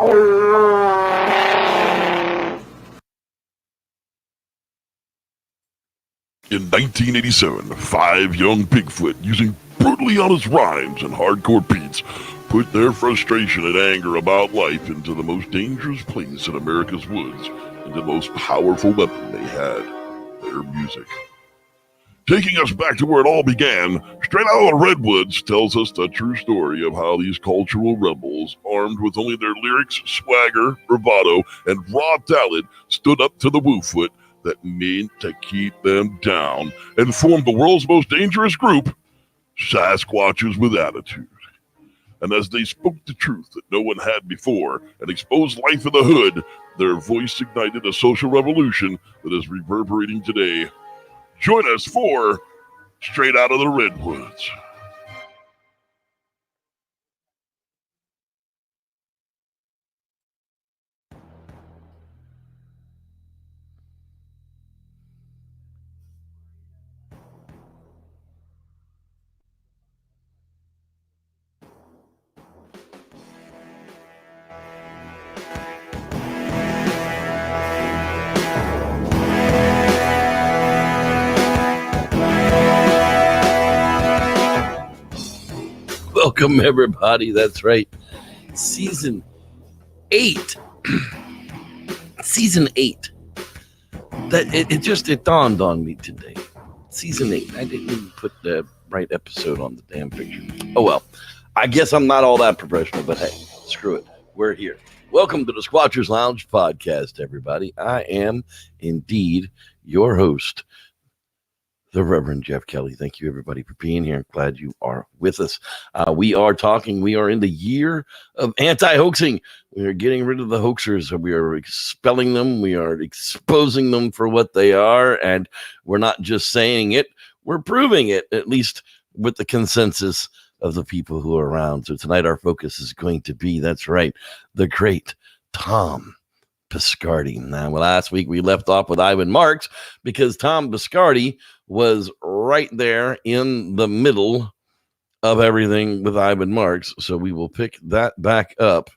In 1987, 5 young Bigfoot, using brutally honest rhymes and hardcore beats, put their frustration and anger about life into the most dangerous place in America's woods, and the most powerful weapon they had, their music. Taking us back to where it all began, Straight Out of the Redwoods tells us the true story of how these cultural rebels, armed with only their lyrics, swagger, bravado, and raw talent, stood up to the Woofoot that meant to keep them down and formed the world's most dangerous group, Sasquatches with Attitude. And as they spoke the truth that no one had before and exposed life in the hood, their voice ignited a social revolution that is reverberating today. Join us for Straight Out of the Redwoods. Welcome, everybody. That's right. Season 8. Season 8. It dawned on me today. Season 8. I didn't even put the right episode on the damn picture. Oh, well. I guess I'm not all that professional, but hey, screw it. We're here. Welcome to the Squatchers Lounge podcast, everybody. I am indeed your host, the Reverend Jeff Kelly. Thank you, everybody, for being here. I'm glad you are with us. We are in the year of anti-hoaxing. We are getting rid of the hoaxers. We are expelling them. We are exposing them for what they are. And we're not just saying it, we're proving it, at least with the consensus of the people who are around. So tonight our focus is going to be, that's right, the Great Thom Biscardi. Now, last week we left off with Ivan Marks because Thom Biscardi was right there in the middle of everything with Ivan Marks. So we will pick that back up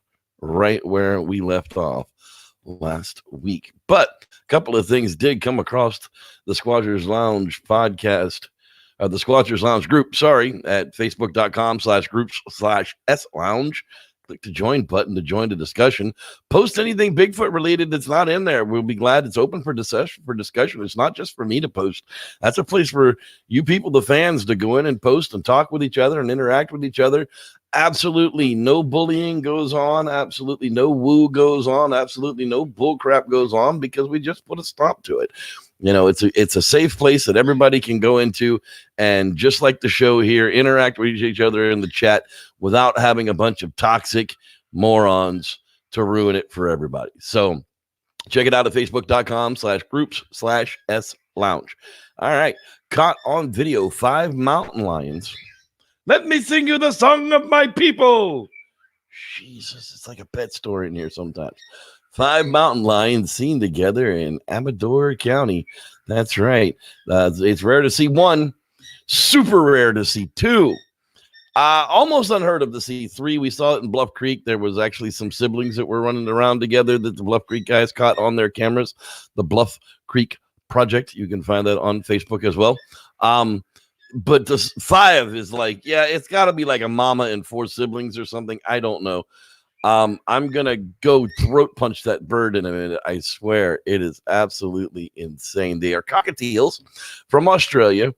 right where we left off last week. But a couple of things did come across the Squatchers Lounge podcast, the Squatchers Lounge group, at facebook.com/groups/SLounge. Click the join button to join the discussion. Post anything Bigfoot related that's not in there. We'll be glad. It's open for discussion. It's not just for me to post. That's a place for you people, the fans, to go in and post and talk with each other and interact with each other. Absolutely no bullying goes on. Absolutely no woo goes on. Absolutely no bull crap goes on, because we just put a stop to it. You know, it's a safe place that everybody can go into and, just like the show here, interact with each other in the chat without having a bunch of toxic morons to ruin it for everybody. So check it out at facebook.com/groups/SLounge. All right. Caught on video, 5 mountain lions. Let me sing you the song of my people. Jesus, it's like a pet story in here sometimes. 5 mountain lions seen together in Amador County. That's right. It's rare to see 1, super rare to see 2. Almost unheard of to see 3. We saw it in Bluff Creek. There was actually some siblings that were running around together that the Bluff Creek guys caught on their cameras. The Bluff Creek Project. You can find that on Facebook as well. But the 5 is like, yeah, it's got to be like a mama and 4 siblings or something. I don't know. I'm going to go throat punch that bird in a minute. I swear, it is absolutely insane. They are cockatiels from Australia,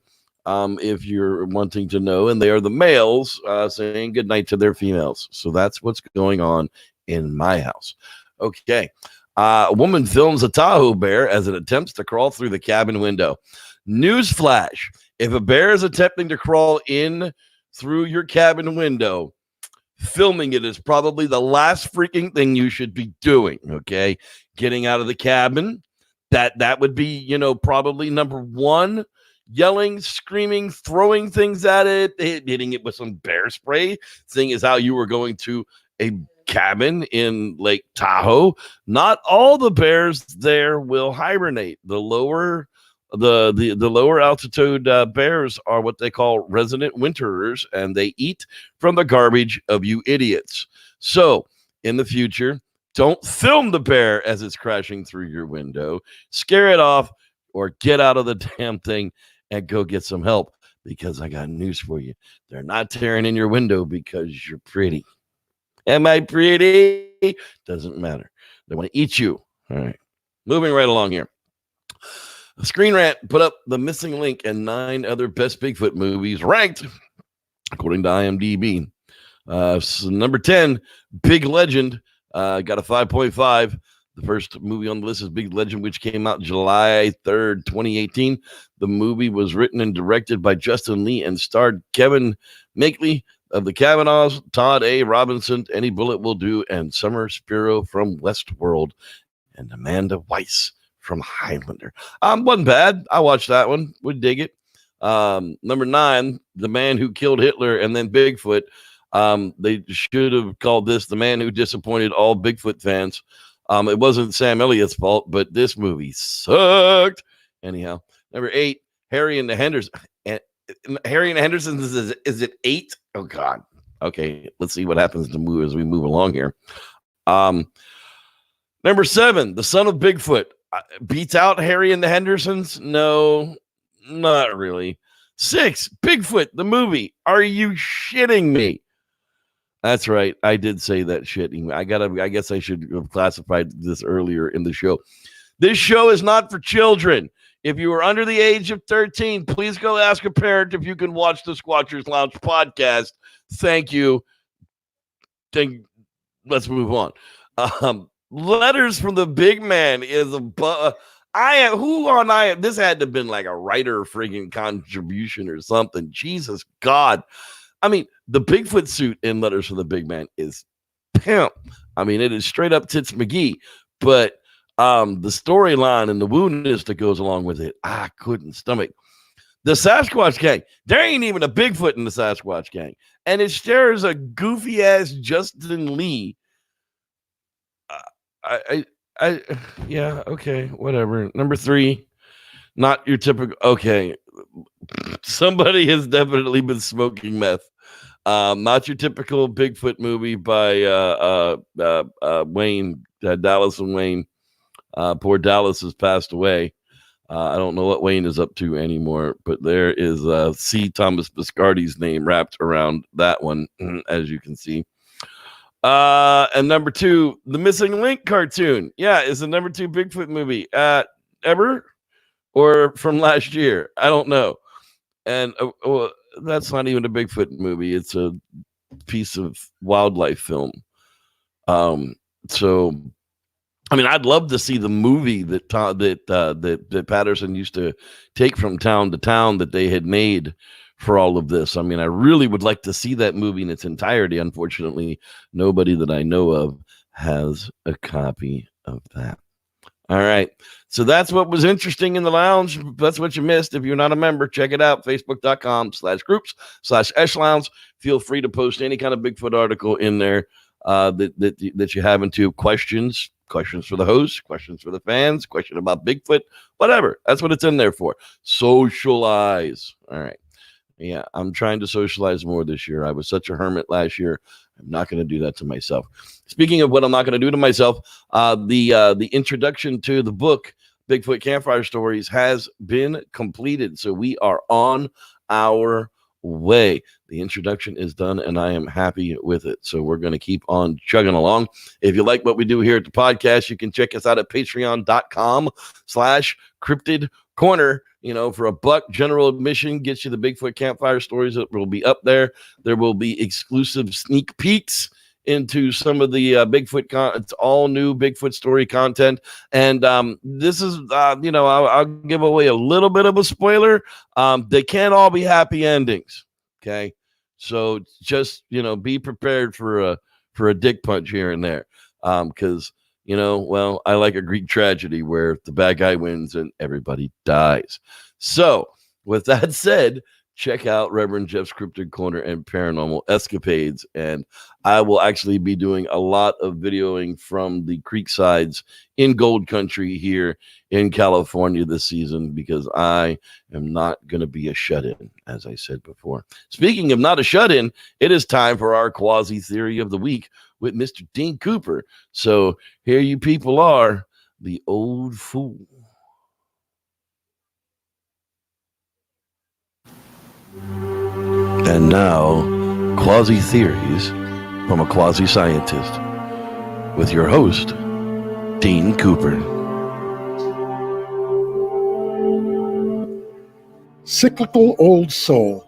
if you're wanting to know, and they are the males saying goodnight to their females. So that's what's going on in my house. Okay. A woman films a Tahoe bear as it attempts to crawl through the cabin window. Newsflash. If a bear is attempting to crawl in through your cabin window, filming it is probably the last freaking thing you should be doing. Okay. Getting out of the cabin. That would be, probably number 1. Yelling, screaming, throwing things at it, hitting it with some bear spray, seeing as how you were going to a cabin in Lake Tahoe. Not all the bears there will hibernate. The lower altitude bears are what they call resident winterers, and they eat from the garbage of you idiots. So in the future, Don't film the bear as it's crashing through your window. Scare it off or get out of the damn thing and go get some help, because I got news for you. They're not tearing in your window because you're pretty. Am I pretty? Doesn't matter. They want to eat you. All right. Moving right along here. Screen Rant put up The Missing Link and 9 other best Bigfoot movies ranked according to IMDb. So number 10, Big Legend, got a 5.5. The first movie on the list is Big Legend, which came out July 3rd, 2018. The movie was written and directed by Justin Lee and starred Kevin Makeley of the Kavanaughs, Todd A. Robinson, Any Bullet Will Do, and Summer Spiro from Westworld, and Amanda Weiss from Highlander. Wasn't bad. I watched that one. Would dig it. Number 9, The Man Who Killed Hitler and Then Bigfoot. They should have called this The Man Who Disappointed All Bigfoot Fans. It wasn't Sam Elliott's fault, but this movie sucked. Anyhow, number 8, Harry and the Hendersons. Harry and the Hendersons, is it 8? Oh, God. Okay, let's see what happens to move as we move along here. Number 7, The Son of Bigfoot. Beats out Harry and the Hendersons? No, not really. 6, Bigfoot, the movie. Are you shitting me? That's right. I did say that shitting. I guess I should have classified this earlier in the show. This show is not for children. If you are under the age of 13, please go ask a parent if you can watch the Squatchers Lounge podcast. Thank you. Let's move on. Letters from the Big Man is this had to have been like a writer friggin' contribution or something. Jesus God. I mean, the Bigfoot suit in Letters from the Big Man is pimp. I mean, it is straight up Tits McGee, but the storyline and the woundness that goes along with it, I couldn't stomach. The Sasquatch Gang, there ain't even a Bigfoot in the Sasquatch Gang, and it stars a goofy ass Justin Lee. Yeah, okay, whatever. Number 3, not your typical. Okay, somebody has definitely been smoking meth. Not your typical Bigfoot movie by Wayne, Dallas and Wayne. Poor Dallas has passed away. I don't know what Wayne is up to anymore, but there is C. Thomas Biscardi's name wrapped around that one, as you can see. And number 2, The Missing Link cartoon. Yeah, is the number 2 Bigfoot movie ever or from last year? I don't know. And that's not even a Bigfoot movie. It's a piece of wildlife film. So, I mean, I'd love to see the movie that Patterson used to take from town to town that they had made for all of this. I mean, I really would like to see that movie in its entirety. Unfortunately, nobody that I know of has a copy of that. All right. So that's what was interesting in the lounge. That's what you missed. If you're not a member, check it out. Facebook.com/groups/EshLounge. Feel free to post any kind of Bigfoot article in there that you have into questions for the host, questions for the fans, question about Bigfoot, whatever. That's what it's in there for. Socialize. All right. Yeah, I'm trying to socialize more this year. I was such a hermit last year. I'm not going to do that to myself. Speaking of what I'm not going to do to myself, the introduction to the book, Bigfoot Campfire Stories, has been completed. So we are on our way. The introduction is done, and I am happy with it. So we're going to keep on chugging along. If you like what we do here at the podcast, you can check us out at patreon.com/cryptid corner. You know, for $1, general admission gets you the Bigfoot Campfire Stories that will be up there. There will be exclusive sneak peeks into some of the Bigfoot it's all new Bigfoot story content. And this is, I'll give away a little bit of a spoiler. They can't all be happy endings. Okay. So just, be prepared for a dick punch here and there. Because, I like a Greek tragedy where the bad guy wins and everybody dies. So with that said, check out Reverend Jeff's Cryptid Corner and Paranormal Escapades. And I will actually be doing a lot of videoing from the creek sides in Gold Country here in California this season, because I am not going to be a shut-in, as I said before. Speaking of not a shut-in, it is time for our Quasi Theory of the Week with Mr. Dean Cooper. So here you people are, the old fool. And now, Quasi Theories from a Quasi Scientist with your host, Dean Cooper. Cyclical old soul.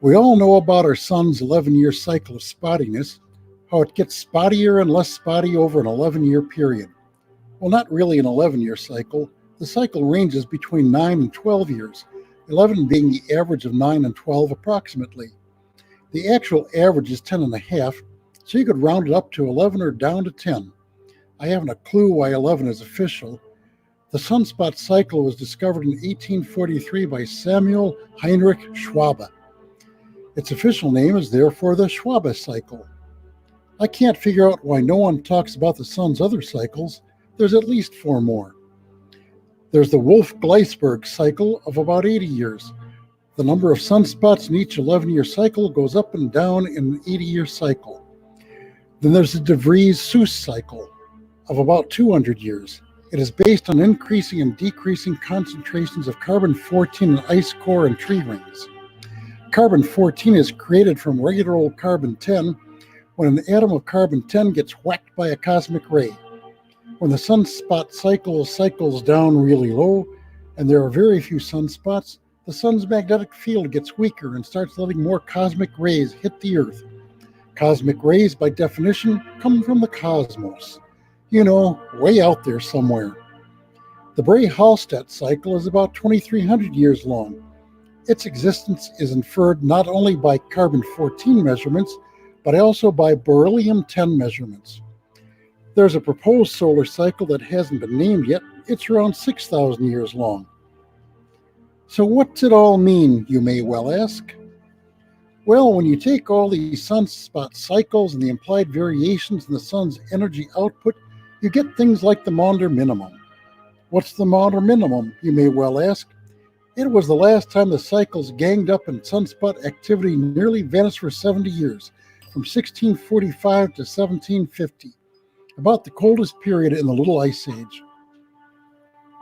We all know about our sun's 11-year cycle of spottiness, how it gets spottier and less spotty over an 11-year period. Well, not really an 11-year cycle. The cycle ranges between 9 and 12 years, 11 being the average of 9 and 12 approximately. The actual average is 10 and a half, so you could round it up to 11 or down to 10. I haven't a clue why 11 is official. The sunspot cycle was discovered in 1843 by Samuel Heinrich Schwabe. Its official name is therefore the Schwabe cycle. I can't figure out why no one talks about the sun's other cycles. There's at least 4 more. There's the Wolf-Gleisberg cycle of about 80 years. The number of sunspots in each 11-year cycle goes up and down in an 80-year cycle. Then there's the de Vries-Seuss cycle of about 200 years. It is based on increasing and decreasing concentrations of carbon-14 in ice core and tree rings. Carbon-14 is created from regular old carbon-10 when an atom of carbon-10 gets whacked by a cosmic ray. When the sunspot cycle cycles down really low, and there are very few sunspots, the sun's magnetic field gets weaker and starts letting more cosmic rays hit the Earth. Cosmic rays, by definition, come from the cosmos. You know, way out there somewhere. The Bray-Hallstatt cycle is about 2,300 years long. Its existence is inferred not only by carbon-14 measurements, but also by beryllium-10 measurements. There's a proposed solar cycle that hasn't been named yet. It's around 6,000 years long. So what's it all mean, you may well ask? Well, when you take all these sunspot cycles and the implied variations in the sun's energy output, you get things like the Maunder minimum. What's the Maunder minimum, you may well ask? It was the last time the cycles ganged up and sunspot activity nearly vanished for 70 years, from 1645 to 1750. About the coldest period in the Little Ice Age.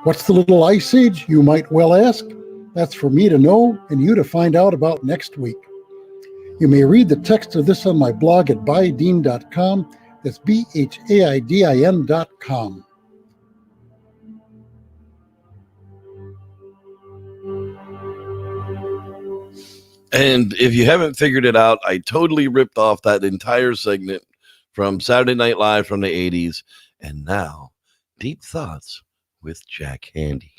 What's the Little Ice Age, you might well ask? That's for me to know and you to find out about next week. You may read the text of this on my blog at bydean.com. That's BHAIDIN.com. And if you haven't figured it out, I totally ripped off that entire segment from Saturday Night Live from the 80s. And now, Deep Thoughts with Jack Handy.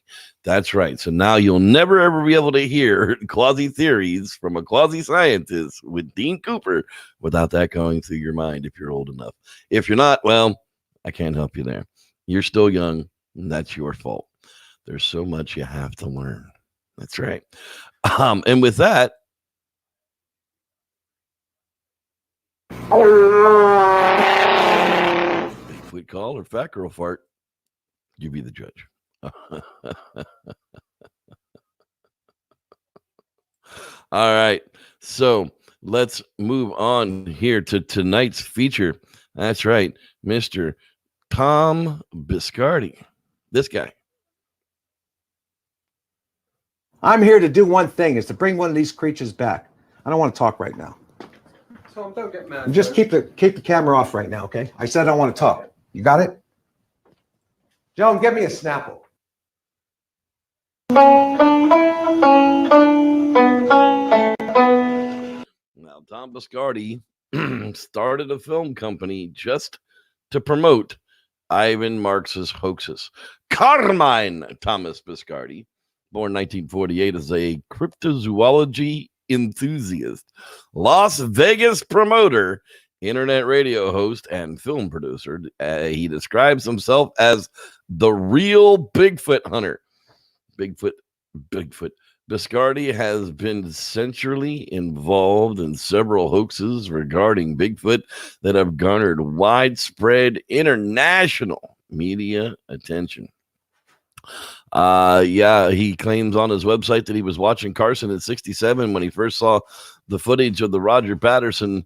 That's right. So now you'll never, ever be able to hear Quasi Theories from a Quasi Scientist with Dean Cooper without that going through your mind if you're old enough. If you're not, well, I can't help you there. You're still young, and that's your fault. There's so much you have to learn. That's right. And with that, Bigfoot call or fat girl fart, you be the judge. All right, so let's move on here to tonight's feature. That's right, Mr. Thom Biscardi. This guy. I'm here to do one thing, is to bring one of these creatures back. I don't want to talk right now. Tom, don't get mad. Just keep the camera off right now, okay? I said I don't want to talk. You got it? Joan, get me a snapple. Now, Thom Biscardi started a film company just to promote Ivan Marx's hoaxes. Carmine Thomas Biscardi, born 1948, is a cryptozoology enthusiast, Las Vegas promoter, internet radio host, and film producer. He describes himself as the real Bigfoot hunter. Bigfoot Biscardi has been centrally involved in several hoaxes regarding Bigfoot that have garnered widespread international media attention. He claims on his website that he was watching Carson at 67 when he first saw the footage of the Roger Patterson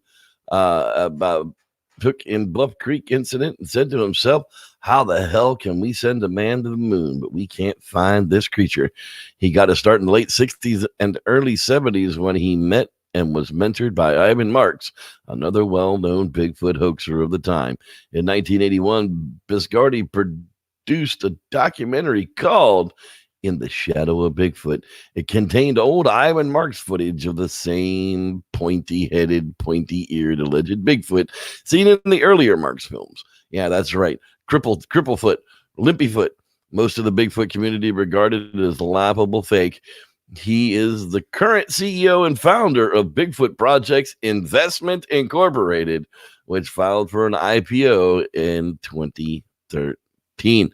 about Hook in Bluff Creek incident and said to himself, how the hell can we send a man to the moon, but we can't find this creature? He got a start in the late 60s and early 70s when he met and was mentored by Ivan Marks, another well-known Bigfoot hoaxer of the time. In 1981, Biscardi produced a documentary called In the Shadow of Bigfoot. It contained old Ivan Marks footage of the same pointy-headed, pointy-eared alleged Bigfoot seen in the earlier Marks films. Yeah, that's right. Cripplefoot, Limpyfoot. Most of the Bigfoot community regarded it as laughable fake. He is the current CEO and founder of Bigfoot Projects Investment Incorporated, which filed for an IPO in 2013.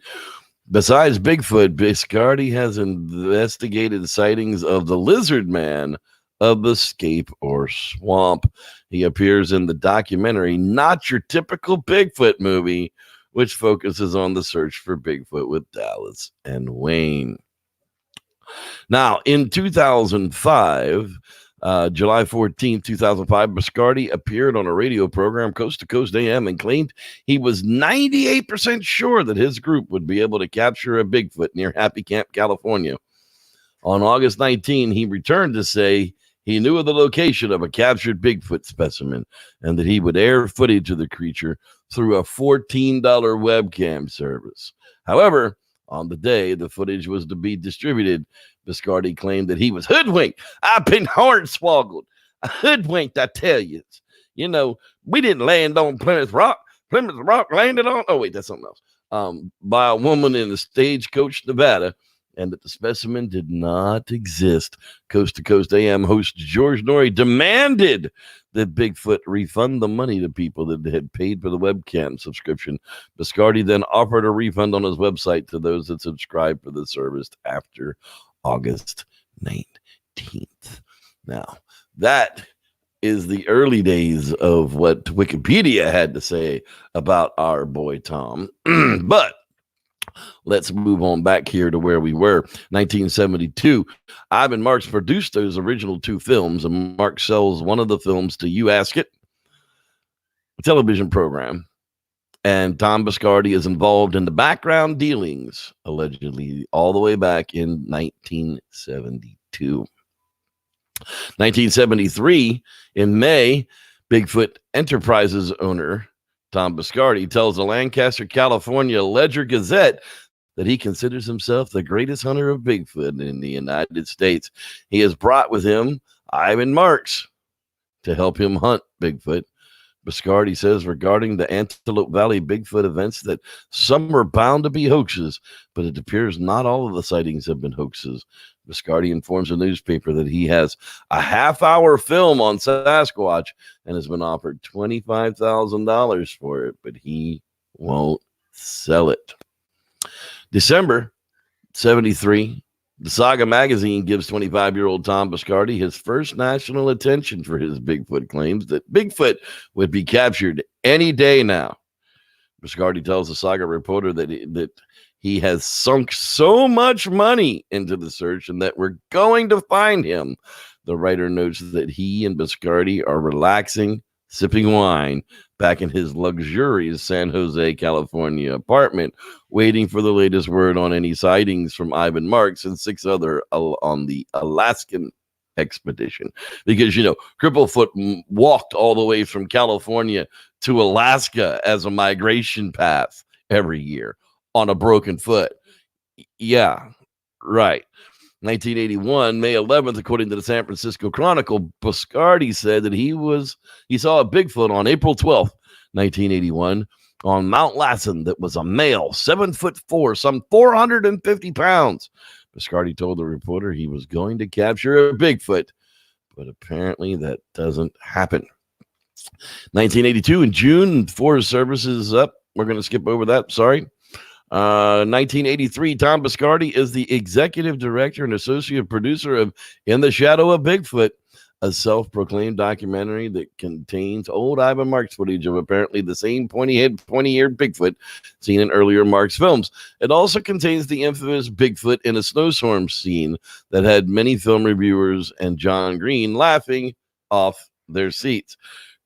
Besides Bigfoot, Biscardi has investigated sightings of the lizard man of the Scape or Swamp. He appears in the documentary Not Your Typical Bigfoot Movie, which focuses on the search for Bigfoot with Dallas and Wayne. Now, in 2005, July 14, 2005, Biscardi appeared on a radio program, Coast to Coast AM, and claimed he was 98% sure that his group would be able to capture a Bigfoot near Happy Camp, California. On August 19, he returned to say he knew of the location of a captured Bigfoot specimen and that he would air footage of the creature through a $14 webcam service. However, on the day the footage was to be distributed, Biscardi claimed that he was hoodwinked. I've been hornswoggled. Hoodwinked, I tell you. You know, we didn't land on Plymouth Rock. Plymouth Rock landed on, oh wait, that's something else, by a woman in the Stagecoach, Nevada, and that the specimen did not exist. Coast to Coast AM host George Norrie demanded that Bigfoot refund the money to people that had paid for the webcam subscription. Biscardi then offered a refund on his website to those that subscribed for the service after August 19th. Now, that is the early days of what Wikipedia had to say about our boy Tom. But let's move on back here to where we were. 1972, Ivan Marks produced those original two films, and Marks sells one of the films to You Ask It, a television program. And Thom Biscardi is involved in the background dealings, allegedly, all the way back in 1972. 1973, in May, Bigfoot Enterprises owner Thom Biscardi tells the Lancaster, California Ledger Gazette that he considers himself the greatest hunter of Bigfoot in the United States. He has brought with him Ivan Marks to help him hunt Bigfoot. Biscardi says regarding the Antelope Valley Bigfoot events that some are bound to be hoaxes, but it appears not all of the sightings have been hoaxes. Biscardi informs the newspaper that he has a half-hour film on Sasquatch and has been offered $25,000 for it, but he won't sell it. December 73, the Saga magazine gives 25-year-old Thom Biscardi his first national attention for his Bigfoot claims that Bigfoot would be captured any day now. Biscardi tells the Saga reporter that he has sunk so much money into the search and that we're going to find him. The writer notes that he and Biscardi are relaxing, sipping wine back in his luxurious San Jose, California apartment, waiting for the latest word on any sightings from Ivan Marks and 6 other on the Alaskan expedition. Because, you know, Cripplefoot walked all the way from California to Alaska as a migration path every year on a broken foot. Yeah, right. 1981, May 11th, according to the San Francisco Chronicle, Biscardi said that he saw a Bigfoot on April 12th, 1981, on Mount Lassen that was a male, 7'4", some 450 pounds. Biscardi told the reporter he was going to capture a Bigfoot, but apparently that doesn't happen. 1982, in June, Forest Service is up. We're going to skip over that. Sorry. 1983, Thom Biscardi is the executive director and associate producer of In the Shadow of Bigfoot, a self-proclaimed documentary that contains old Ivan Marks footage of apparently the same pointy-eared Bigfoot seen in earlier Marks films. It also contains the infamous Bigfoot in a snowstorm scene that had many film reviewers and John Green laughing off their seats.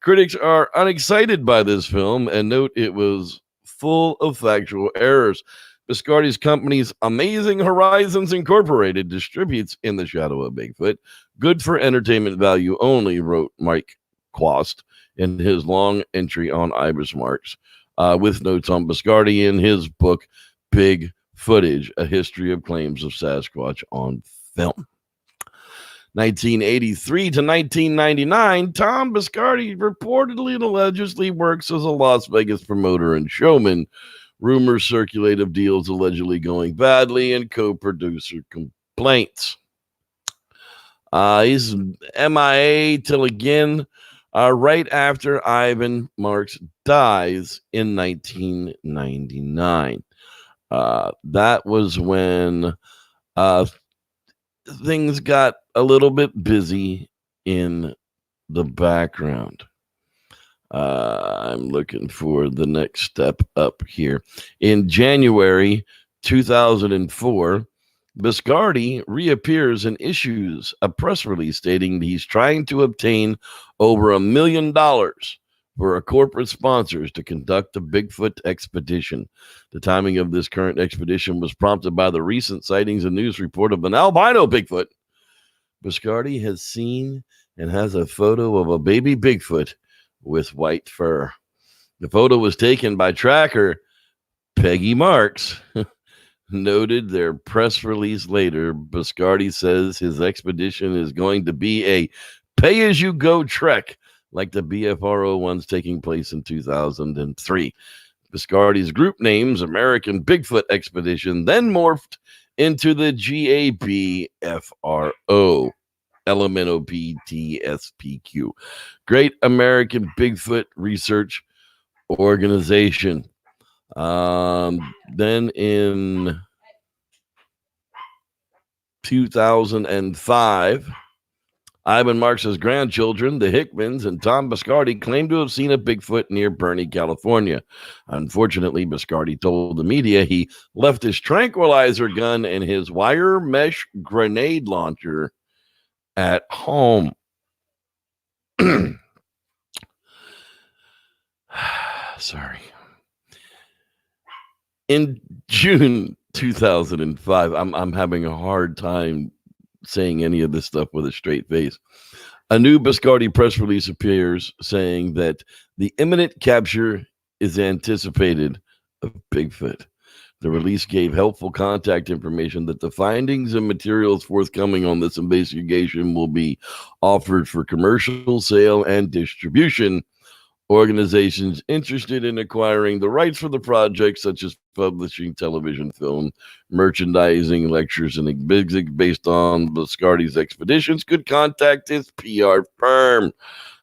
Critics are unexcited by this film and note it was full of factual errors. Biscardi's company's Amazing Horizons Incorporated distributes In the Shadow of Bigfoot. Good for entertainment value only, wrote Mike Quast in his long entry on Ibis Marks, with notes on Biscardi in his book, Big Footage, A History of Claims of Sasquatch on Film. 1983 to 1999, Thom Biscardi reportedly and allegedly works as a Las Vegas promoter and showman. Rumors circulate of deals allegedly going badly and co-producer complaints. He's MIA till again right after Ivan Marks dies in 1999. That was when things got a little bit busy in the background. I'm looking for the next step up here. In January 2004, Biscardi reappears and issues a press release stating he's trying to obtain over $1 million for a corporate sponsors to conduct a Bigfoot expedition. The timing of this current expedition was prompted by the recent sightings and news report of an albino Bigfoot. Biscardi has seen and has a photo of a baby Bigfoot with white fur. The photo was taken by tracker Peggy Marks. Noted their press release later, Biscardi says his expedition is going to be a pay-as-you-go trek like the BFRO ones taking place in 2003. Biscardi's group names, American Bigfoot Expedition, then morphed into the GABFRO, LMNOPTSPQ, Great American Bigfoot Research Organization. Then in 2005, Ivan Marks' grandchildren, the Hickmans, and Thom Biscardi claimed to have seen a Bigfoot near Bernie, California. Unfortunately, Biscardi told the media he left his tranquilizer gun and his wire mesh grenade launcher at home. Sorry. In June 2005, I'm having a hard time saying any of this stuff with a straight face. A new Biscardi press release appears saying that the imminent capture is anticipated of Bigfoot. The release gave helpful contact information that the findings and materials forthcoming on this investigation will be offered for commercial sale and distribution. Organizations interested in acquiring the rights for the project, such as publishing television, film, merchandising, lectures, and exhibits based on Biscardi's expeditions, could contact his PR firm,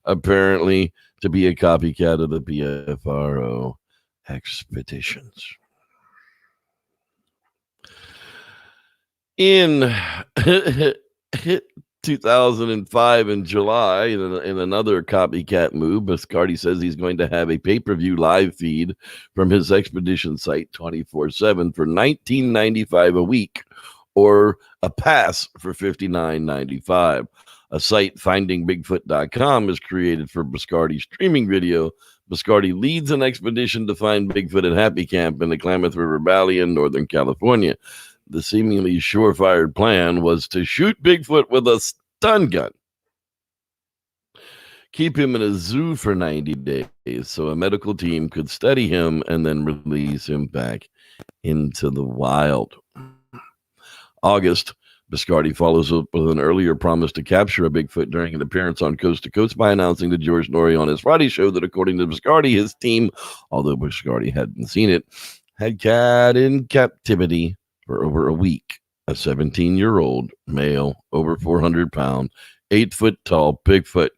apparently to be a copycat of the BFRO expeditions. In 2005 in July, in another copycat move, Biscardi says he's going to have a pay-per-view live feed from his expedition site 24/7 for $19.95 a week, or a pass for $59.95. A site, findingbigfoot.com, is created for Biscardi's streaming video. Biscardi leads an expedition to find Bigfoot at Happy Camp in the Klamath River Valley in Northern California. The seemingly sure-fired plan was to shoot Bigfoot with a stun gun, keep him in a zoo for 90 days so a medical team could study him and then release him back into the wild. August, Biscardi follows up with an earlier promise to capture a Bigfoot during an appearance on Coast to Coast by announcing to George Norrie on his Friday show that, according to Biscardi, his team, although Biscardi hadn't seen it, had cat in captivity for over a week a 17-year-old male, over 400 pound, 8 foot tall Bigfoot.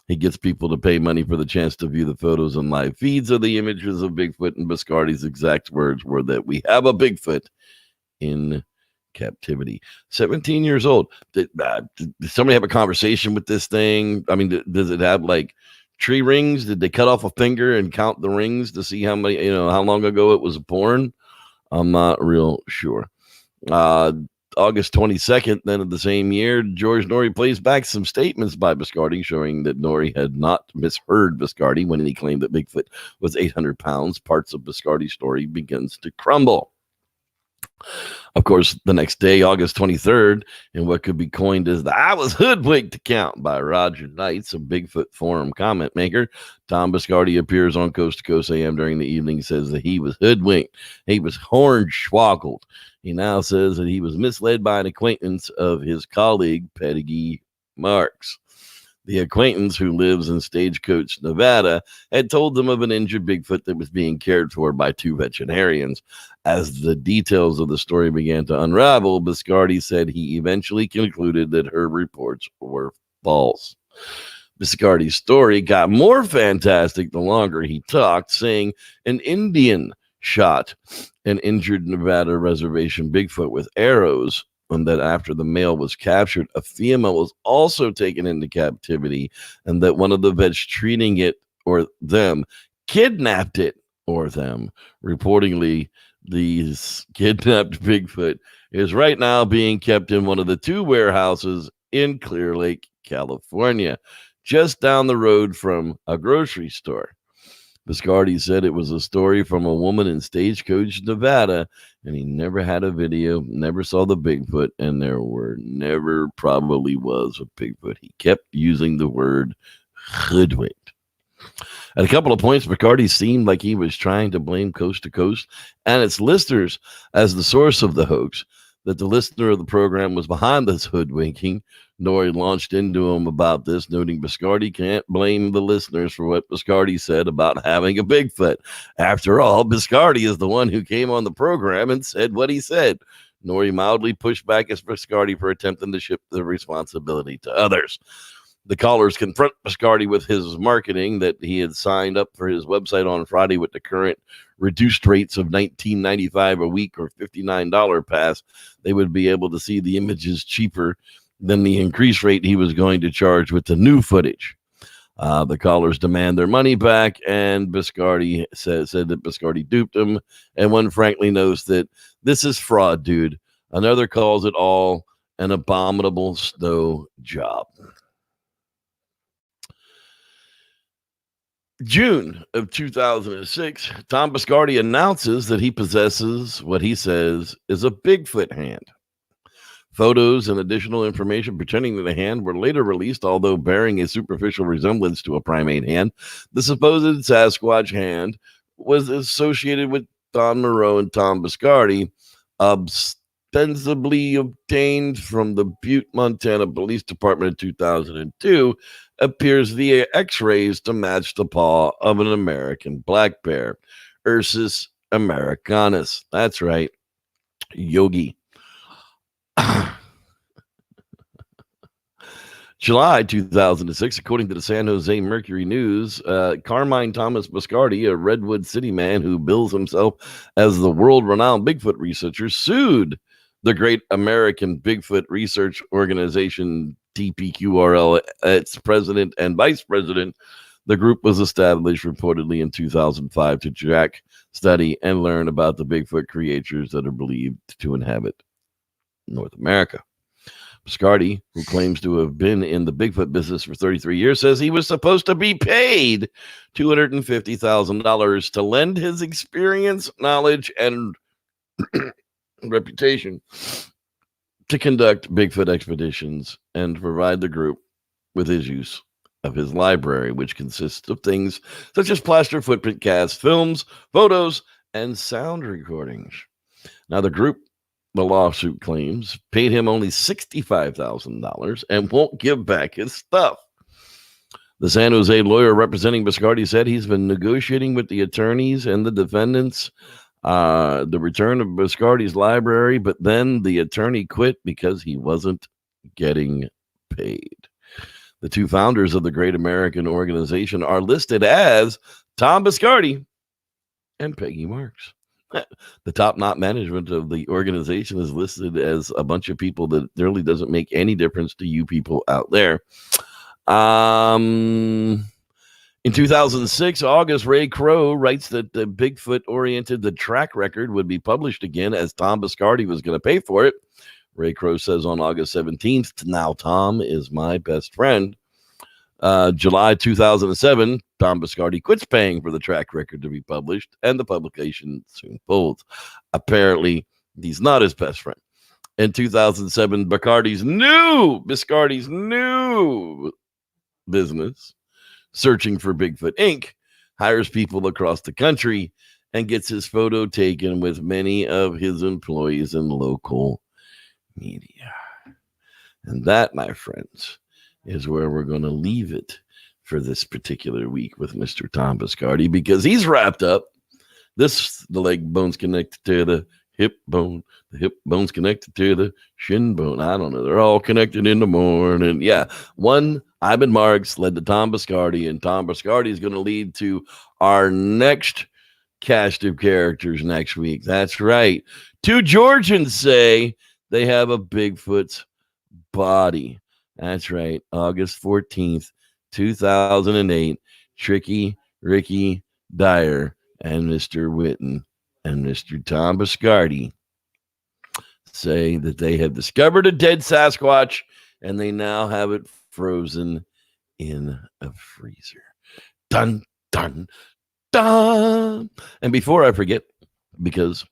He gets people to pay money for the chance to view the photos and live feeds of the images of Bigfoot, and Biscardi's exact words were that we have a Bigfoot in captivity. 17 years old. Did somebody have a conversation with this thing? I mean, does it have like tree rings? Did they cut off a finger and count the rings to see how many, how long ago it was born? I'm not real sure. August 22nd, then of the same year, George Norrie plays back some statements by Biscardi showing that Norrie had not misheard Biscardi when he claimed that Bigfoot was 800 pounds. Parts of Biscardi's story begins to crumble. Of course, the next day, August 23rd, in what could be coined as the "I was hoodwinked" account by Roger Knights, a Bigfoot forum comment maker, Thom Biscardi appears on Coast to Coast AM during the evening, says that he was hoodwinked. He was hornswoggled. He now says that he was misled by an acquaintance of his colleague, Peggy Marks. The acquaintance, who lives in Stagecoach, Nevada, had told them of an injured Bigfoot that was being cared for by two veterinarians. As the details of the story began to unravel, Biscardi said he eventually concluded that her reports were false. Biscardi's story got more fantastic the longer he talked, saying an Indian shot an injured Nevada reservation Bigfoot with arrows, and that after the male was captured, a female was also taken into captivity, and that one of the vets treating it or them kidnapped it or them. Reportedly, the kidnapped Bigfoot is right now being kept in one of the two warehouses in Clear Lake, California, just down the road from a grocery store. Biscardi said it was a story from a woman in Stagecoach, Nevada, and he never had a video, never saw the Bigfoot, and there never probably was a Bigfoot. He kept using the word hoodwinked. At a couple of points, Biscardi seemed like he was trying to blame Coast to Coast and its listeners as the source of the hoax, that the listener of the program was behind this hoodwinking. Norrie launched into him about this, noting Biscardi can't blame the listeners for what Biscardi said about having a Bigfoot. After all, Biscardi is the one who came on the program and said what he said. Norrie mildly pushed back at Biscardi for attempting to shift the responsibility to others. The callers confront Biscardi with his marketing that he had signed up for his website on Friday with the current reduced rates of $19.95 a week or $59 pass. They would be able to see the images cheaper than the increased rate he was going to charge with the new footage. The callers demand their money back, and Biscardi said that Biscardi duped him, and one frankly knows that this is fraud, dude. Another calls it all an abominable snow job. June of 2006, Thom Biscardi announces that he possesses what he says is a Bigfoot hand. Photos and additional information pertaining to the hand were later released, although bearing a superficial resemblance to a primate hand. The supposed Sasquatch hand was associated with Don Moreau and Thom Biscardi, ostensibly obtained from the Butte, Montana Police Department in 2002, appears via x-rays to match the paw of an American black bear, Ursus americanus. That's right, Yogi. July 2006, according to the San Jose Mercury News, Carmine Thomas Biscardi, a Redwood City man who bills himself as the world-renowned Bigfoot researcher, sued the Great American Bigfoot Research Organization, TPQRL, its president and vice president. The group was established reportedly in 2005 to track, study, and learn about the Bigfoot creatures that are believed to inhabit North America. Biscardi, who claims to have been in the Bigfoot business for 33 years, says he was supposed to be paid $250,000 to lend his experience, knowledge, and reputation to conduct Bigfoot expeditions and provide the group with his use of his library, which consists of things such as plaster footprint casts, films, photos, and sound recordings. Now, the lawsuit claims, paid him only $65,000 and won't give back his stuff. The San Jose lawyer representing Biscardi said he's been negotiating with the attorneys and the defendants the return of Biscardi's library, but then the attorney quit because he wasn't getting paid. The two founders of the Great American Organization are listed as Thom Biscardi and Peggy Marks. The top knot management of the organization is listed as a bunch of people that really doesn't make any difference to you people out there. In 2006, August, Ray Crow writes that the Bigfoot-oriented The Track Record would be published again as Thom Biscardi was going to pay for it. Ray Crow says on August 17th, now Thom is my best friend. July 2007, Thom Biscardi quits paying for The Track Record to be published, and the publication soon folds. Apparently, he's not his best friend. In 2007, Biscardi's new business, Searching for Bigfoot Inc., hires people across the country and gets his photo taken with many of his employees in local media. And that, my friends, is where we're going to leave it for this particular week with Mr. Thom Biscardi, because he's wrapped up. The leg bone's connected to the hip bone. The hip bone's connected to the shin bone. I don't know. They're all connected in the morning. Yeah. One, Ivan Marks led to Thom Biscardi, and Thom Biscardi is going to lead to our next cast of characters next week. That's right. Two Georgians say they have a Bigfoot's body. That's right. August 14th, 2008. Tricky Ricky Dyer and Mr. Witten and Mr. Thom Biscardi say that they have discovered a dead Sasquatch and they now have it frozen in a freezer. Dun, dun, dun. And before I forget, because,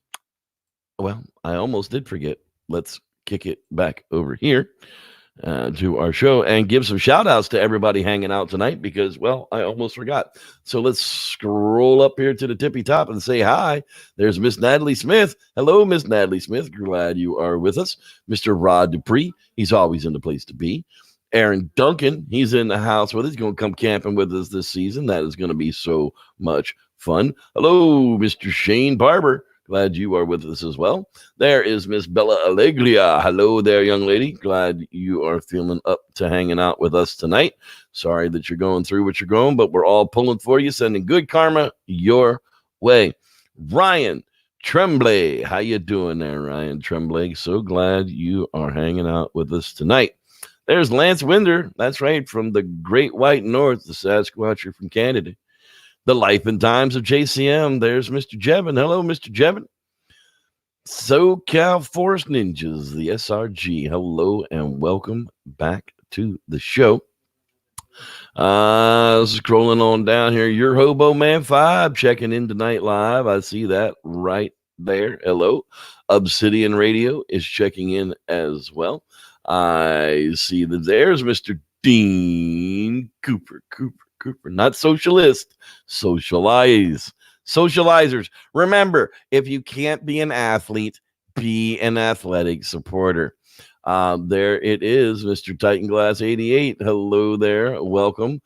well, I almost did forget, let's kick it back over here to our show and give some shout outs to everybody hanging out tonight, because, well, I almost forgot. So let's scroll up here to the tippy top and say hi. There's Miss Natalie Smith. Hello, Miss Natalie Smith. Glad you are with us. Mr. Rod Dupree. He's always in the place to be. Aaron Duncan. He's in the house with us. He's going to come camping with us this season. That is going to be so much fun. Hello, Mr. Shane Barber. Glad you are with us as well. There is Miss Bella Allegria. Hello there, young lady. Glad you are feeling up to hanging out with us tonight. Sorry that you're going through what you're going, but we're all pulling for you, sending good karma your way. Ryan Tremblay. How you doing there, Ryan Tremblay? So glad you are hanging out with us tonight. There's Lance Winder. That's right, from the Great White North, the Sasquatcher from Canada. The Life and Times of JCM. There's Mr. Jevin. Hello, Mr. Jevin. SoCal Forest Ninjas, the SRG. Hello and welcome back to the show. Scrolling on down here. Your Hobo Man 5 checking in tonight live. I see that right there. Hello. Obsidian Radio is checking in as well. I see that there's Mr. Dean Cooper. Not socialist, socializers. Remember, if you can't be an athlete, be an athletic supporter. There it is, Mr. Titan Glass 88. Hello there. Welcome.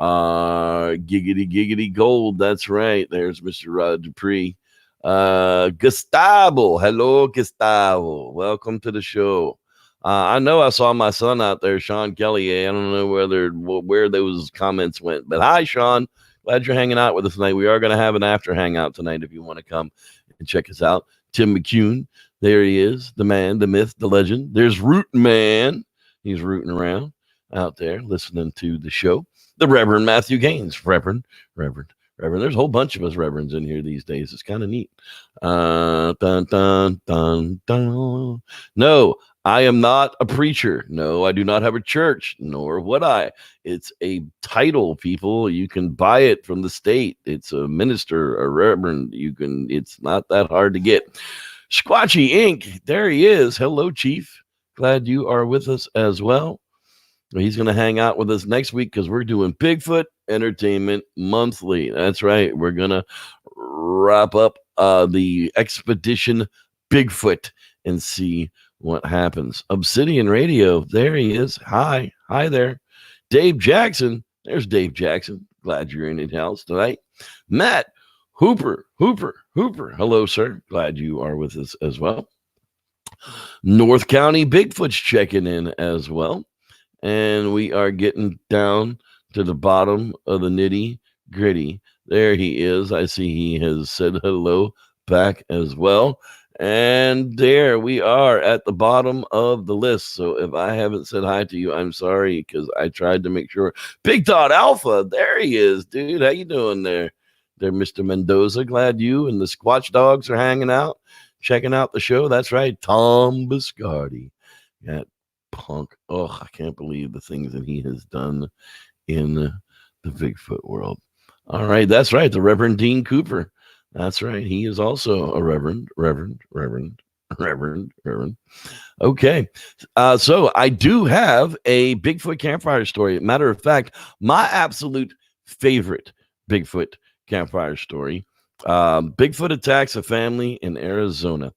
Giggity gold. That's right. There's Mr. Rod Dupree. Gustavo. Hello, Gustavo. Welcome to the show. I know I saw my son out there, Sean Kelly. I don't know where those comments went, but hi, Sean. Glad you're hanging out with us tonight. We are going to have an after hangout tonight if you want to come and check us out. Tim McCune, there he is, the man, the myth, the legend. There's Root Man. He's rooting around out there listening to the show. The Reverend Matthew Gaines, Reverend. There's a whole bunch of us reverends in here these days. It's kind of neat. Dun, dun, dun, dun. No, I am not a preacher. No, I do not have a church, nor would I. It's a title, people. You can buy it from the state. It's a minister, a reverend. It's not that hard to get. Squatchy Inc. There he is. Hello, Chief. Glad you are with us as well. He's going to hang out with us next week because we're doing Bigfoot Entertainment Monthly. That's right. We're going to wrap up the Expedition Bigfoot and see what happens. Obsidian Radio. There he is. Hi there. Dave Jackson. There's Dave Jackson. Glad you're in the house tonight. Matt Hooper. Hello, sir. Glad you are with us as well. North County Bigfoot's checking in as well. And we are getting down to the bottom of the nitty gritty. There he is. I see he has said hello back as well. And there we are at the bottom of the list. So if I haven't said hi to you, I'm sorry, because I tried to make sure. Big Dot Alpha, there he is, dude. How you doing there, Mr. Mendoza? Glad you and the Squatch Dogs are hanging out, checking out the show. That's right, Thom Biscardi. That punk. Oh, I can't believe the things that he has done in the Bigfoot world. All right, that's right, the Reverend Dean Cooper. That's right. He is also a reverend. Okay. So I do have a Bigfoot campfire story. Matter of fact, my absolute favorite Bigfoot campfire story. Bigfoot attacks a family in Arizona.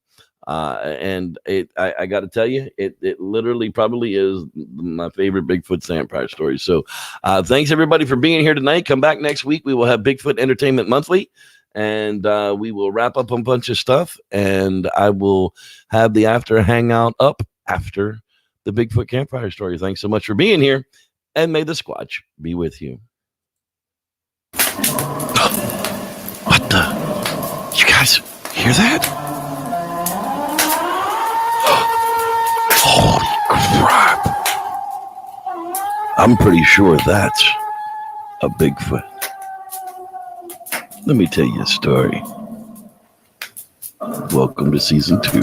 And I got to tell you, it literally probably is my favorite Bigfoot campfire story. So thanks everybody for being here tonight. Come back next week. We will have Bigfoot Entertainment Monthly. And we will wrap up a bunch of stuff, and I will have the after hangout up after the Bigfoot campfire story. Thanks so much for being here, and may the Squatch be with you. What the? You guys hear that? Holy crap. I'm pretty sure that's a Bigfoot. Let me tell you a story. Welcome to season 2.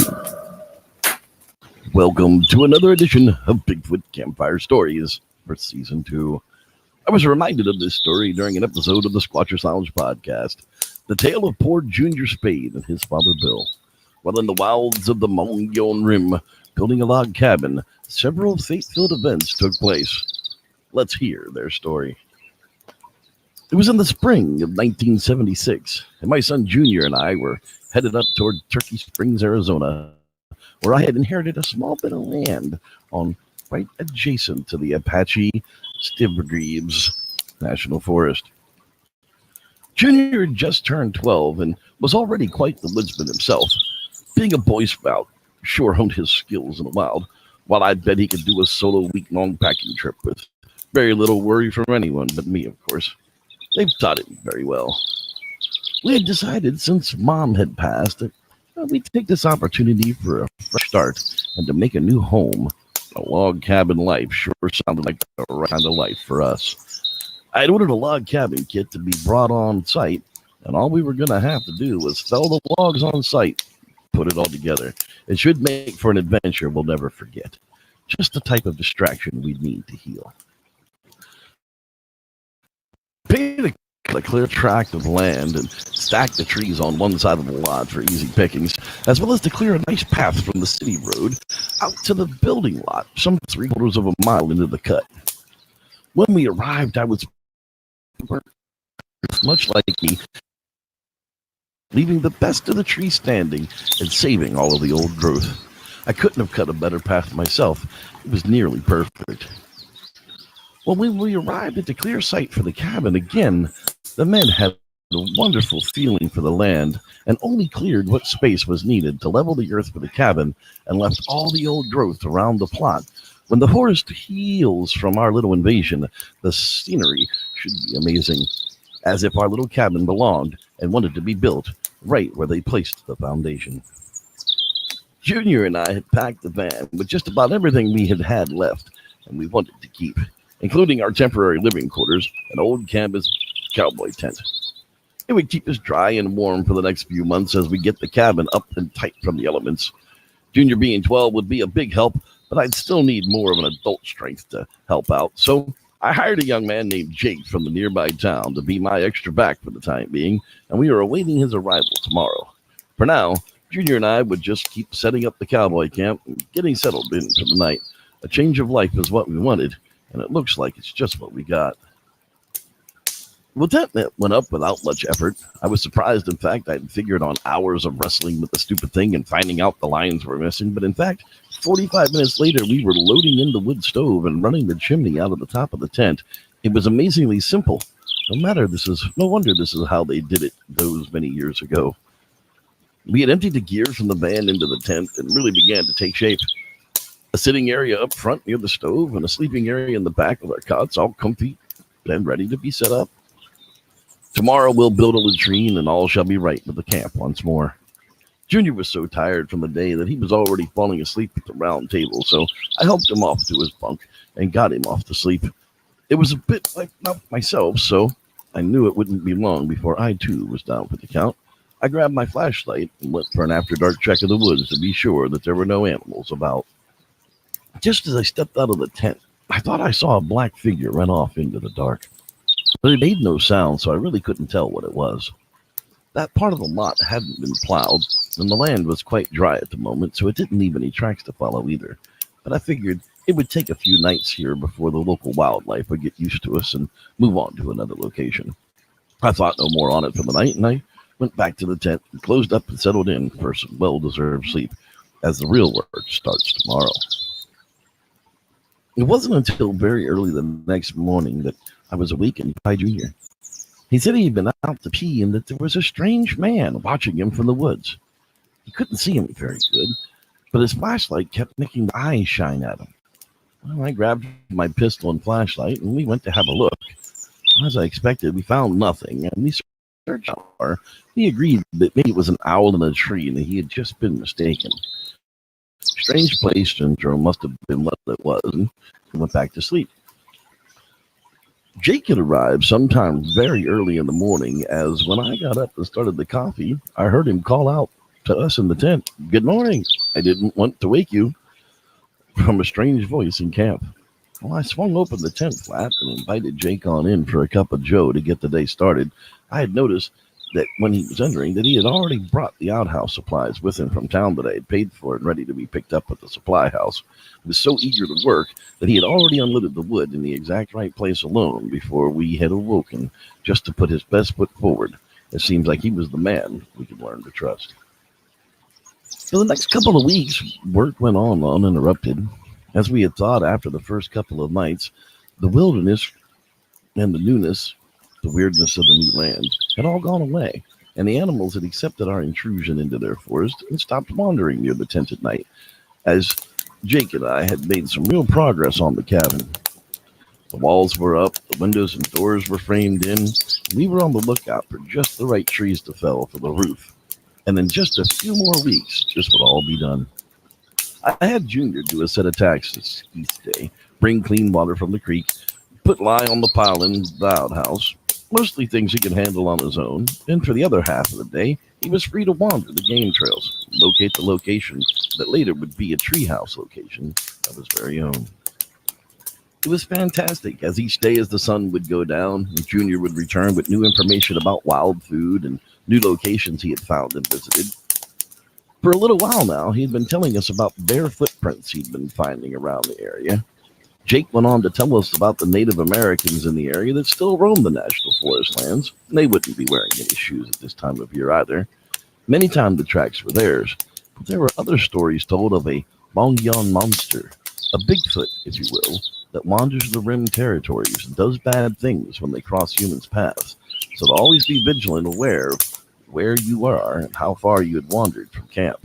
Welcome to another edition of Bigfoot Campfire Stories for season 2. I was reminded of this story during an episode of the Squatcher Lounge podcast. The tale of poor Junior Spade and his father Bill. While in the wilds of the Mogollon Rim, building a log cabin, several fate-filled events took place. Let's hear their story. It was in the spring of 1976, and my son Junior and I were headed up toward Turkey Springs, Arizona, where I had inherited a small bit of land on right adjacent to the Apache Stivgreaves National Forest. Junior had just turned 12 and was already quite the woodsman himself. Being a Boy Scout, sure honed his skills in the wild, while I bet he could do a solo week-long packing trip with very little worry from anyone but me, of course. They've taught it very well. We had decided, since Mom had passed, that we'd take this opportunity for a fresh start and to make a new home. A log cabin life sure sounded like the right kind of life for us. I had ordered a log cabin kit to be brought on site, and all we were going to have to do was fell the logs on site, put it all together. It should make for an adventure we'll never forget. Just the type of distraction we'd need to heal. Paid a clear tract of land and stacked the trees on one side of the lot for easy pickings, as well as to clear a nice path from the city road out to the building lot, some 3/4 of a mile into the cut. When we arrived, I was much like me, leaving the best of the trees standing and saving all of the old growth. I couldn't have cut a better path myself. It was nearly perfect. Well, when we arrived at the clear site for the cabin again, the men had a wonderful feeling for the land and only cleared what space was needed to level the earth for the cabin and left all the old growth around the plot. When the forest heals from our little invasion, the scenery should be amazing, as if our little cabin belonged and wanted to be built right where they placed the foundation. Junior and I had packed the van with just about everything we had left and we wanted to keep, including our temporary living quarters, an old canvas cowboy tent. It would keep us dry and warm for the next few months as we get the cabin up and tight from the elements. Junior being 12 would be a big help, but I'd still need more of an adult strength to help out. So I hired a young man named Jake from the nearby town to be my extra back for the time being, and we are awaiting his arrival tomorrow. For now, Junior and I would just keep setting up the cowboy camp and getting settled in for the night. A change of life is what we wanted, and it looks like it's just what we got. Well, that went up without much effort. I was surprised, in fact, I'd figured on hours of wrestling with the stupid thing and finding out the lines were missing, but in fact, 45 minutes later, we were loading in the wood stove and running the chimney out of the top of the tent. It was amazingly simple. No wonder this is how they did it those many years ago. We had emptied the gear from the van into the tent and really began to take shape. A sitting area up front near the stove and a sleeping area in the back with our cots all comfy and ready to be set up. Tomorrow we'll build a latrine and all shall be right with the camp once more. Junior was so tired from the day that he was already falling asleep at the round table, so I helped him off to his bunk and got him off to sleep. It was a bit like not myself, so I knew it wouldn't be long before I too was down for the count. I grabbed my flashlight and went for an after-dark check of the woods to be sure that there were no animals about. Just as I stepped out of the tent, I thought I saw a black figure run off into the dark. But it made no sound, so I really couldn't tell what it was. That part of the lot hadn't been plowed, and the land was quite dry at the moment, so it didn't leave any tracks to follow either. But I figured it would take a few nights here before the local wildlife would get used to us and move on to another location. I thought no more on it for the night, and I went back to the tent and closed up and settled in for some well-deserved sleep, as the real work starts tomorrow. It wasn't until very early the next morning that I was awakened by Junior. He said he'd been out to pee and that there was a strange man watching him from the woods. He couldn't see him very good, but his flashlight kept making the eyes shine at him. Well, I grabbed my pistol and flashlight and we went to have a look. As I expected, we found nothing, and we searched our. We agreed that maybe it was an owl in a tree and that he had just been mistaken. Strange place syndrome must have been what it was, and we went back to sleep. Jake had arrived sometime very early in the morning, as when I got up and started the coffee, I heard him call out to us in the tent, "Good morning. I didn't want to wake you," from a strange voice in camp. Well, I swung open the tent flap and invited Jake on in for a cup of joe to get the day started. I had noticed that when he was entering that he had already brought the outhouse supplies with him from town that I had paid for and ready to be picked up at the supply house. He was so eager to work that he had already unloaded the wood in the exact right place alone before we had awoken, just to put his best foot forward. It seems like he was the man we could learn to trust. For the next couple of weeks, work went on uninterrupted. As we had thought after the first couple of nights, the wilderness and the newness, the weirdness of the new land, had all gone away, and the animals had accepted our intrusion into their forest and stopped wandering near the tent at night, as Jake and I had made some real progress on the cabin. The walls were up, the windows and doors were framed in, and we were on the lookout for just the right trees to fell for the roof. And in just a few more weeks, this would all be done. I had Junior do a set of tasks each day, bring clean water from the creek, put lye on the pile in the outhouse, mostly things he could handle on his own, and for the other half of the day, he was free to wander the game trails, locate the location that later would be a treehouse location of his very own. It was fantastic, as each day as the sun would go down, Junior would return with new information about wild food and new locations he had found and visited. For a little while now, he had been telling us about bear footprints he'd been finding around the area. Jake went on to tell us about the Native Americans in the area that still roam the national forest lands. They wouldn't be wearing any shoes at this time of year either. Many times the tracks were theirs, but there were other stories told of a Bongyon monster, a Bigfoot, if you will, that wanders the rim territories and does bad things when they cross humans' paths. So to always be vigilant, aware of where you are and how far you had wandered from camp.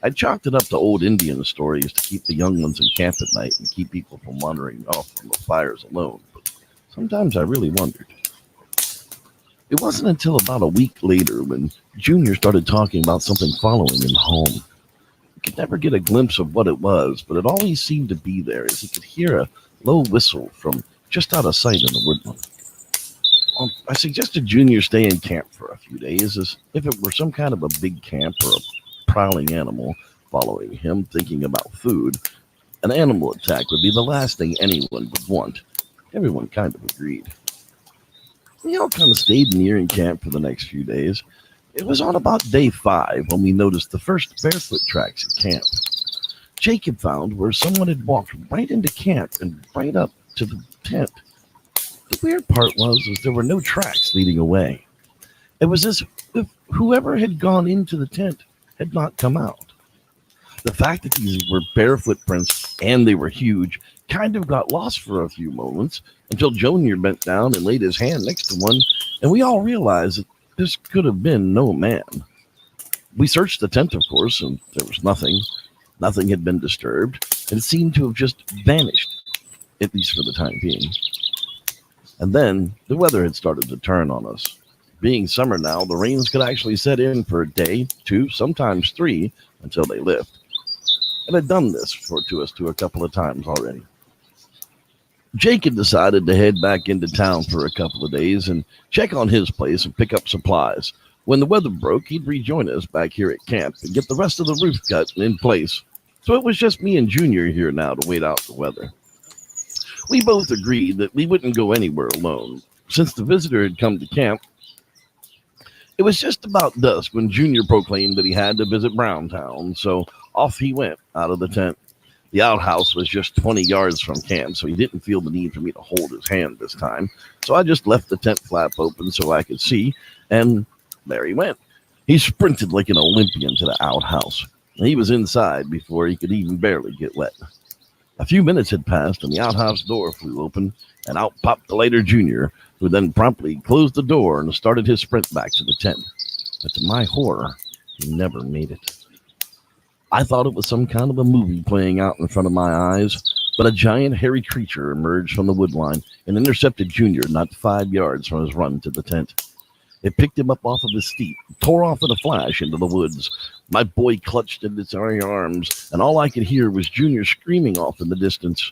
I chalked it up to old Indian stories to keep the young ones in camp at night and keep people from wandering off from the fires alone, but sometimes I really wondered. It wasn't until about a week later when Junior started talking about something following him home. He could never get a glimpse of what it was, but it always seemed to be there, as he could hear a low whistle from just out of sight in the woodland. I suggested Junior stay in camp for a few days, as if it were some kind of a big camp or a prowling animal following him, thinking about food. An animal attack would be the last thing anyone would want. Everyone kind of agreed. We all kind of stayed near in camp for the next few days. It was on about day 5 when we noticed the first barefoot tracks at camp. Jake had found where someone had walked right into camp and right up to the tent. The weird part was there were no tracks leading away. It was as if whoever had gone into the tent had not come out. The fact that these were bare footprints and they were huge kind of got lost for a few moments until Junior bent down and laid his hand next to one, and we all realized that this could have been no man. We searched the tent, of course, and there was nothing. Nothing had been disturbed. and it seemed to have just vanished, at least for the time being. And then the weather had started to turn on us. Being summer now, the rains could actually set in for a day, 2, sometimes 3, until they lift. And had done this to us a couple of times already. Jake had decided to head back into town for a couple of days and check on his place and pick up supplies. When the weather broke, he'd rejoin us back here at camp and get the rest of the roof cut and in place. So it was just me and Junior here now to wait out the weather. We both agreed that we wouldn't go anywhere alone. Since the visitor had come to camp, it was just about dusk when Junior proclaimed that he had to visit Browntown, so off he went out of the tent. The outhouse was just 20 yards from camp, so he didn't feel the need for me to hold his hand this time. So I just left the tent flap open so I could see, and there he went. He sprinted like an Olympian to the outhouse. He was inside before he could even barely get wet. A few minutes had passed, and the outhouse door flew open, and out popped the later Junior, who then promptly closed the door and started his sprint back to the tent. But to my horror, he never made it. I thought it was some kind of a movie playing out in front of my eyes, but a giant hairy creature emerged from the woodline and intercepted Junior not 5 yards from his run to the tent. It picked him up off of his feet, tore off in a flash into the woods. My boy clutched at its iron arms, and all I could hear was Junior screaming off in the distance.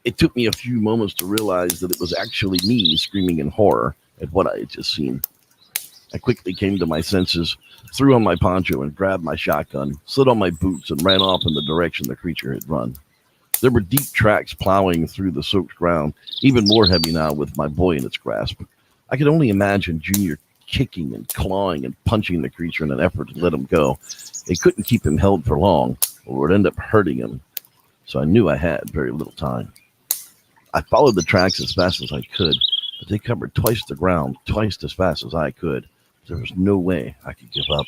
It took me a few moments to realize that it was actually me screaming in horror at what I had just seen. I quickly came to my senses, threw on my poncho and grabbed my shotgun, slid on my boots, and ran off in the direction the creature had run. There were deep tracks plowing through the soaked ground, even more heavy now with my boy in its grasp. I could only imagine Junior kicking and clawing and punching the creature in an effort to let him go. It couldn't keep him held for long, or it would end up hurting him, so I knew I had very little time. I followed the tracks as fast as I could, but they covered twice the ground, twice as fast as I could. There was no way I could give up.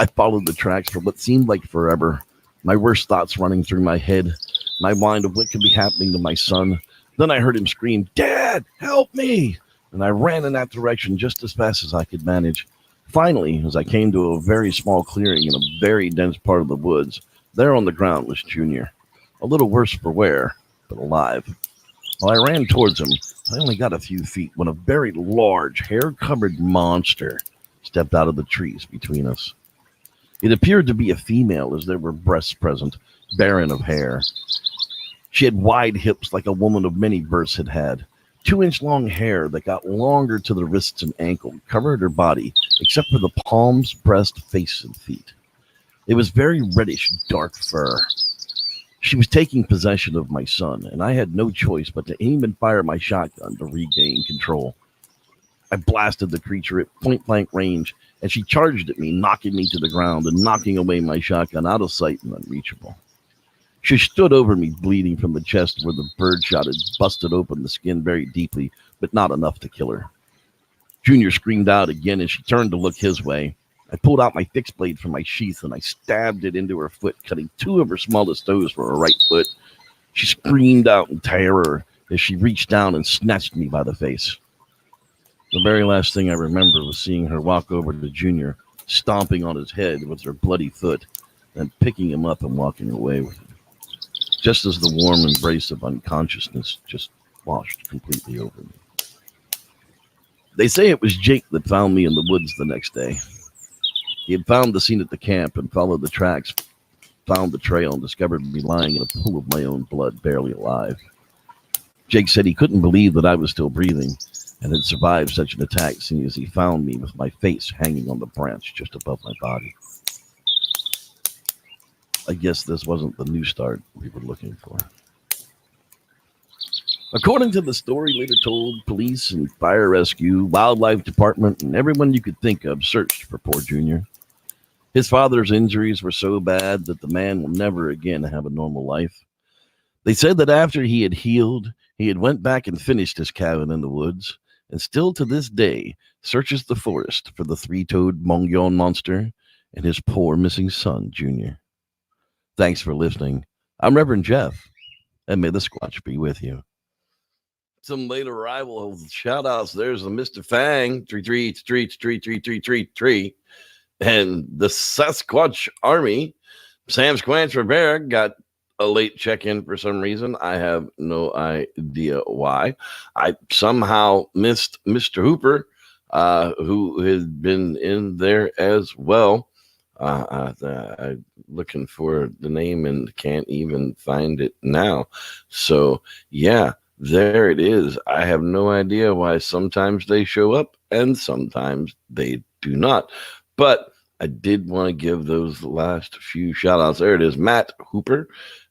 I followed the tracks for what seemed like forever, my worst thoughts running through my head, my mind of what could be happening to my son. Then I heard him scream, "Dad, help me!" And I ran in that direction just as fast as I could manage. Finally, as I came to a very small clearing in a very dense part of the woods, there on the ground was Junior, a little worse for wear, but alive. While I ran towards him, I only got a few feet when a very large, hair-covered monster stepped out of the trees between us. It appeared to be a female, as there were breasts present, barren of hair. She had wide hips like a woman of many births had had. 2-inch long hair that got longer to the wrists and ankle covered her body, except for the palms, breast, face, and feet. It was very reddish, dark fur. She was taking possession of my son, and I had no choice but to aim and fire my shotgun to regain control. I blasted the creature at point-blank range, and she charged at me, knocking me to the ground and knocking away my shotgun out of sight and unreachable. She stood over me, bleeding from the chest where the bird shot had busted open the skin very deeply, but not enough to kill her. Junior screamed out again as she turned to look his way. I pulled out my fixed blade from my sheath and I stabbed it into her foot, cutting 2 of her smallest toes for her right foot. She screamed out in terror as she reached down and snatched me by the face. The very last thing I remember was seeing her walk over to Junior, stomping on his head with her bloody foot, then picking him up and walking away with him, just as the warm embrace of unconsciousness just washed completely over me. They say it was Jake that found me in the woods the next day. He had found the scene at the camp and followed the tracks, found the trail, and discovered me lying in a pool of my own blood, barely alive. Jake said he couldn't believe that I was still breathing and had survived such an attack, seeing as he found me with my face hanging on the branch just above my body. I guess this wasn't the new start we were looking for. According to the story later told, police and fire rescue, wildlife department, and everyone you could think of searched for poor Junior. His father's injuries were so bad that the man will never again have a normal life. They said that after he had healed, he had went back and finished his cabin in the woods, and still to this day searches the forest for the 3-toed Mongyon monster and his poor missing son, Junior. Thanks for listening. I'm Reverend Jeff, and may the Squatch be with you. Some late arrival shout outs. There's the Mr. Fang, 333333333, and the Sasquatch Army. Sam Squanch Rivera got a late check-in for some reason. I have no idea why. I somehow missed Mr. Hooper, who has been in there as well. I'm looking for the name and can't even find it now. So, yeah, there it is. I have no idea why sometimes they show up and sometimes they do not. But I did want to give those last few shout outs. There it is, Matt Hooper.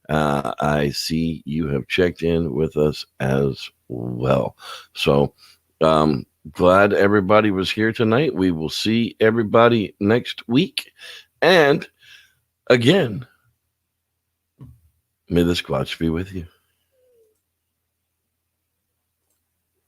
I see you have checked in with us as well. So, glad everybody was here tonight. We will see everybody next week. And again, may the Squatch be with you.